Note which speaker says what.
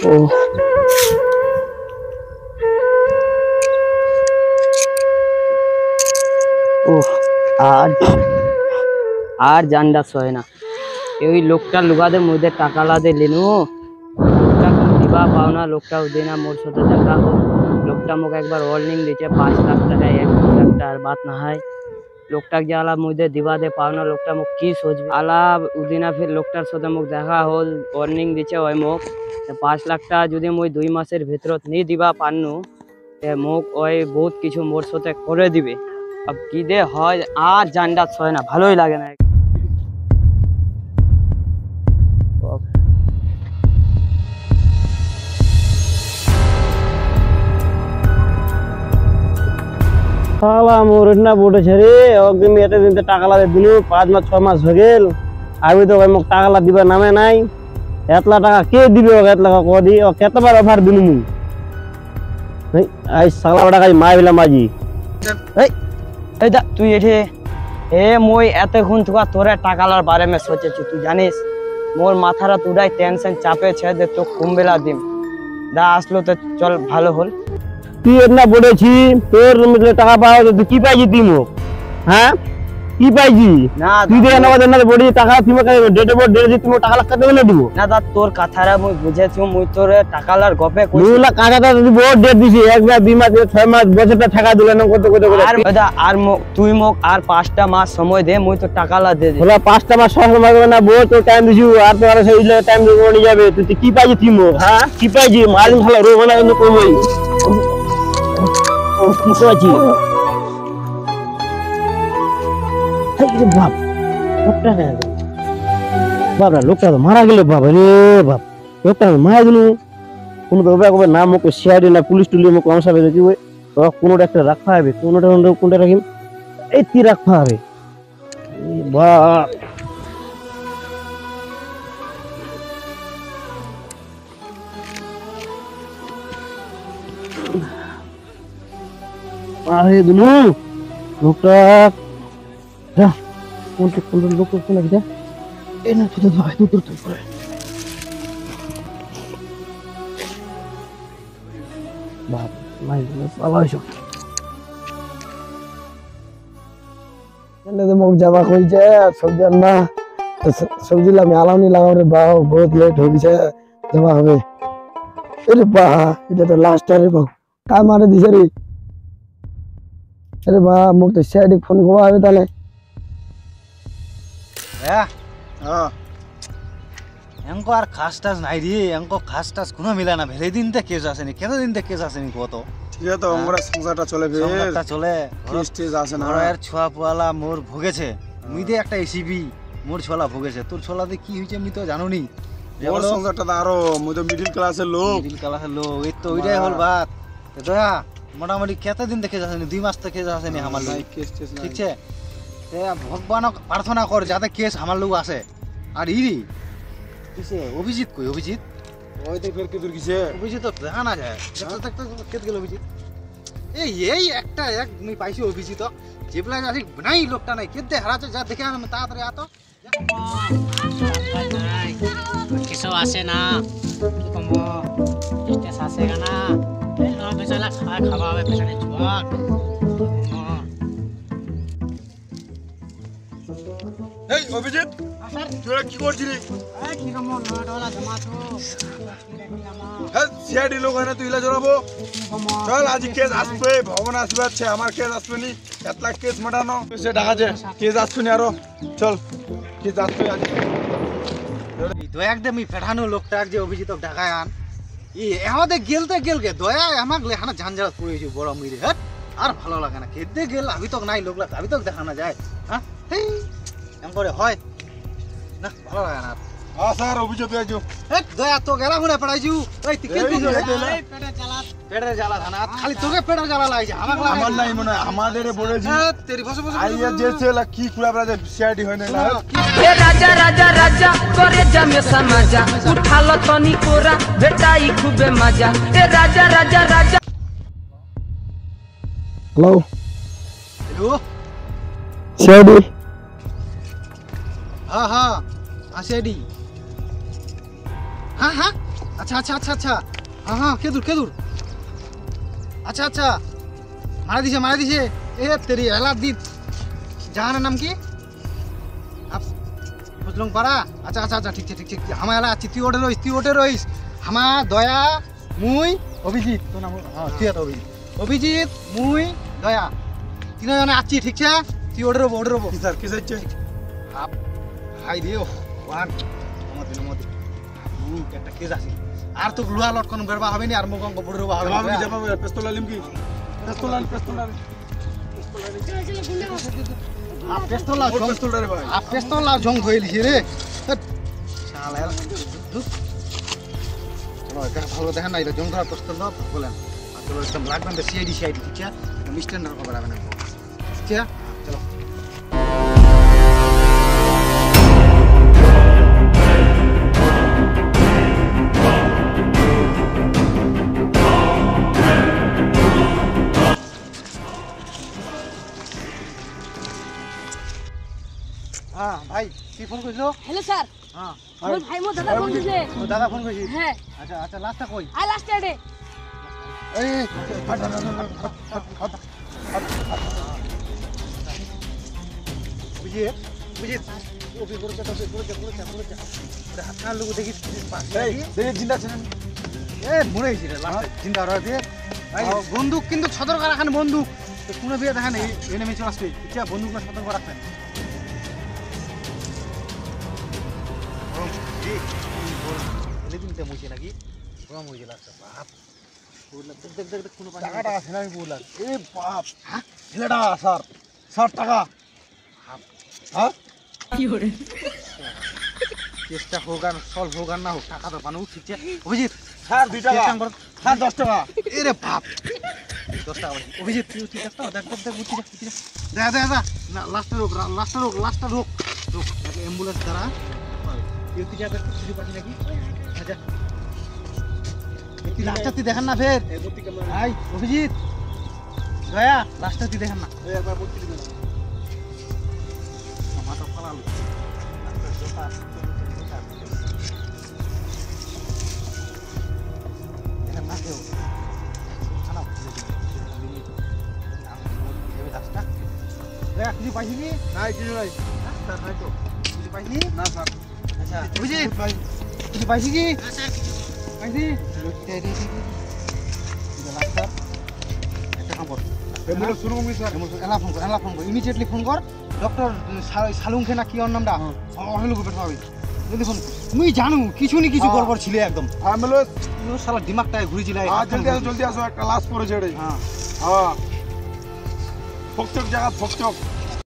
Speaker 1: ও ও আর আর জান্ডা সয় না এই লোকটা লুগাদের মধ্যে টাকা লাদে লেনু লোকটা দিবা পাওনা লোকটা দেনা মোর সাথে দেখা হোক লোকটা মোক একবার ওয়ার্নিং দিচ্ছে 5 লাখ টাকা 1 লাখ টাকার বাত না হয় লোকটা যে আলা মধ্যে দিবা দে পাওনা লোকটা মোক কি সোচবে আলা উদিনা ফির লোকটার সাথে মোক দেখা হল ওয়ার্নিং দিচ্ছে ওই মোক 5 লাখ টাকা যদি মই 2 মাসের ভিতরত নি দিবা পান্নু মোক ওই বহুত কিছু মোর সাথে করে দিবে अब की दे হয় আর জান্ডা ছয় না ভালোই লাগে না
Speaker 2: শালা মোর না বটেছে রে একদিন এত দিন টাকা লাগে দিলু 5 মাস 6 মাস হয়ে গেল আমি তো ভাই মোক টাকা লা দিবা নামে নাই এতলা টাকা কে দিবে এতলা কদি ও কতবার অফার দিলু মুই এই আই শালা টাকা মাইলা মাজি এই
Speaker 1: এই দা তুই এঠে এ মই এতক্ষণ তুকা তোরে টাকালার বারে মে সোচেছি তুই জানিস মোর মাথারা তুডাই টেনশন চাপে ছে দে তো কুমবেলা দিম দা আসলো তো চল ভালো হল
Speaker 2: তুই না বলেছি তোর মিলে টাকা পাওয়া তুই কি পাইছি তুই মোক হ্যাঁ কি পাইছি
Speaker 1: না
Speaker 2: তুই দে না না বডি টাকা তুই মোক ডেট বড় ডেট তুই মোক টাকা লাখ টাকা দেবে দিব
Speaker 1: না দা তোর কথারা মই বুঝেছি মুই তোরে টাকালার গপে কই
Speaker 2: 2 লাখ টাকা তুই বড় ডেট দিছি এক মাস 2 মাস 6 মাস বছরটা টাকা দিলে না কত কত করে
Speaker 1: আর দা আর তুই মোক আর 5টা মাস সময় দে মুই তো টাকালা দে দে
Speaker 2: বলা 5টা মাস সময় না বড় তো টাইম দিছি আর তো আর সেই টাইম দিব নি যাবে তুই কি পাইছি তুই মোক হ্যাঁ কি পাইছি মালিক ভালো রো না কই ও কি পাইছি বাপ লোকটা বাবরা লোকটা মারা গেল বাবা রে বাপ লোকটা মারা গেল কোনো তো কবে নাম মুখ সিআইডি না পুলিশ টুলি মুখ কমসাবে কি ওই তো কোনোটা একটা রাখা হবে কোনটা রাখিম এই তি রাখা হবে বাপ আরে দুনু লোকটা যা কোন লোক কোন লাগি যা এ না তুই ভাই তুই করে বাপ মাই পালাইছো এনে তো মুখ যাবা কইছে সবজি না সবজি আমি আলামনি লাগাও রে বাও বহুত লেট হয়ে গেছে যাবা হবে এরে বা এটা তো লাস্ট রে বাও কা মারে দিছে রে আরে বা মুখ তো সাইডে ফোন করা হবে তাহলে
Speaker 3: হ্যাঁ এঙ্কো আর খাসটাস নাই রে এঙ্কো খাসটাস কোনো মিলা না ভেলে দিন তে কেস আসেনি কেন দিন তে কেস আসেনি কত
Speaker 4: ঠিক আছে তো আমরা সংসারটা চলে বে
Speaker 3: সংসারটা চলে
Speaker 4: কেস টেস আসে না
Speaker 3: ঘরের ছোয়া পোয়ালা মোর ভোগেছে মুই দে একটা এসিবি মোর ছোলা ভোগেছে তোর ছোলাতে কি হইছে আমি তো জানোনি
Speaker 4: মোর সংসারটা তো আরো মই তো মিডল ক্লাসের লোক
Speaker 3: মিডিল ক্লাসের লোক এই তো ওইটাই হল বাত তো দয়া মোটামুটি কত দিন দেখে যাসনি 2 মাস থেকে যাসনি আমার লোক
Speaker 4: কেস টেস নাই
Speaker 3: ঠিক আছে তে ভগবানক প্রার্থনা কর যাতে কেস আমার লোক আসে আর ইরি কিসে অভিজিৎ কই অভিজিৎ
Speaker 4: ওই তো ফের কি দূর কিছে
Speaker 3: অভিজিৎ তো দেখা না যায় দেখতে কেত গেল অভিজিৎ এই একটা এক আমি পাইছি অভিজিৎ যেবলা আছে নাই লোকটা নাই কেতে হারাছে যা দেখে আমি তাড়াতাড়ি আতো
Speaker 5: কিছু আসে না কি কম স্টেস আসে না বেচারা খাওয়া হবে পেছনে চুয়াক
Speaker 4: এই অভিজিৎ তুই কি করছিস
Speaker 5: কি কম নয়ডলা জমা তো
Speaker 4: হ্যাঁ সিআইডি লোক হয় না তুই ইলা জড়াবো চল আজ কেস আসবে ভবন আসবে আছে আমার কেস আসবে নি 1 লাখ কেস মাটানো সে ডাকাছে কেস আসবে নি আরো চল কেস আসবে আজ
Speaker 3: দয়া একদম ফেঠানো লোকটা যে অভিজিৎ ঢাকায় আন আমাদের গেলতে গেলকে দয়া আমাকে লেখানা ঝাঞ্ঝাড় পড়েছে বড় মিরে হ্যাঁ আর ভালো লাগে না খেতে গেল আমি তো নাই লোকলা আমি তো দেখানো যায় হ্যাঁ এম করে হয় না ভালো লাগে না
Speaker 4: হ্যাঁ স্যার অভিযোগ আইছো
Speaker 3: দয়া তো গেলা গুনে পড়াইছু এই টিকেট পেটে জ্বালা ধানা খালি তোকে পেটে জ্বালা লাগছে
Speaker 4: আমার নাই মনে আমাদের বলেছি
Speaker 3: তেরি বসে বসে
Speaker 4: আইয়া যে ছেলে কি কুড়া বলা সিআইডি হয় না
Speaker 6: ए राजा राजा राजा करे जमे समाजा उठालो तनी कोरा बेटाई खूबे मजा ए राजा राजा राजा
Speaker 2: হ্যালো
Speaker 3: হ্যালো
Speaker 2: সিআইডি
Speaker 3: হ্যাঁ আসেডি হ্যাঁ আচ্ছা আচ্ছা আচ্ছা আচ্ছা হ্যাঁ হ্যাঁ কেদুর আচ্ছা আচ্ছা মারা দিছে এ তেরি এলা দি জাহানের নাম কি বুঝলং পারা আচ্ছা আচ্ছা আচ্ছা ঠিক আমার এলা আছি তুই ওটে রইস আমার দয়া মুই অভিজিৎ তোর নাম তুই অভিজিৎ মুই দয়া তিনজনে আছি ঠিক আছে তুই ওটে রবো
Speaker 4: কি স্যার কি চাইছে
Speaker 3: হাই দিও ওয়ান মধ্যে একটা কেস আছে আর তো লুহা লটকন বেরবা হবে না আর মুখ অঙ্ক পড়ে রবা হবে
Speaker 4: আমি যাবো পিস্তল আলিম কি পিস্তল রে ভাই
Speaker 3: পেস্তল আর জং ধরে লিখে রে শালা চলো এটা ভালো দেখেন না এটা জং ধরা পেস্তল দাও বলেন আর চলো একদম লাগবেন তো সিআইডি ঠিক আছে মিস্টেন্ডার খবর হবে না ঠিক আছে চলো হ্যাঁ ভাই কি ফোন কইছো
Speaker 7: হ্যালো স্যার
Speaker 3: হ্যাঁ
Speaker 7: আমার ভাই মো দাদা ফোন দিছে
Speaker 3: ও দাদা ফোন কইছি
Speaker 7: হ্যাঁ
Speaker 3: আচ্ছা আচ্ছা লাস্টটা কই
Speaker 7: আই লাস্ট ডে
Speaker 3: এই বুঝিয়ে ওপি করতে হাতটা লোক দেখি
Speaker 4: এই দেখে জিন্দা ছিলেন
Speaker 3: এ মরে গেছি রে লাস্টে চিন্তা রয়েছে ভাই বন্দুক কিন্তু সতর্ক রাখেন বন্দুক তো কোনো বিয়ে দেখেন এই এনিমি চলে আসবে ইচ্ছা বন্দুক না সতর্ক রাখবেন দিনটা মুছে নাকি গরম হয়ে গেল একটা বাপ দেখ কোনো
Speaker 4: টাকাটা আছে না আমি বললাম এ বাপ হ্যাঁ ছেলেটা স্যার টাকা হ্যাঁ
Speaker 3: চেষ্টা হোক আর সলভ হোক আর না হোক টাকা তো পানো ঠিক আছে অভিজিৎ
Speaker 4: স্যার 2 টাকা স্যার 10 টাকা
Speaker 3: এরে বাপ 10 টাকা অভিজিৎ তুই ঠিক আছে দেখ বুঝছি দেখা না লাস্টটা রোক অ্যাম্বুলেন্স দ্বারা তুই কি যাবে কিছু পাচ্ছি নাকি আচ্ছা তুই লাস্টটা তুই দেখান না ফের ভাই অভিজিৎ দয়া লাস্টটা তুই দেখান না
Speaker 4: একবার বলছি
Speaker 3: মাথা ফালালো দেখেন না কেউ কিছু পাইছি কি
Speaker 4: নাই কিছু নাই
Speaker 3: স্যার নাই তো কিছু পাইছি
Speaker 4: না স্যার
Speaker 3: আচ্ছা অভিজিৎ কিছু পাইছি কি পাইছি একটা কাম কর
Speaker 4: এমন শুরু করবি স্যার
Speaker 3: এলা ফোন কর ইমিডিয়েটলি ফোন কর ডক্টর সালুংখে না কি ওর নামটা অহেলু গুপের হবে জলদি ফোন তুমি জানো কিছু নি কিছু গড়বড় ছিল একদম
Speaker 4: অ্যাম্বুলেন্স
Speaker 3: ও শালা দিমাগটা ঘুরেছিল
Speaker 4: জলদি আসো একটা লাশ পড়েছে রে
Speaker 3: হ্যাঁ
Speaker 4: হ্যাঁ ফকচক জায়গা ফকচক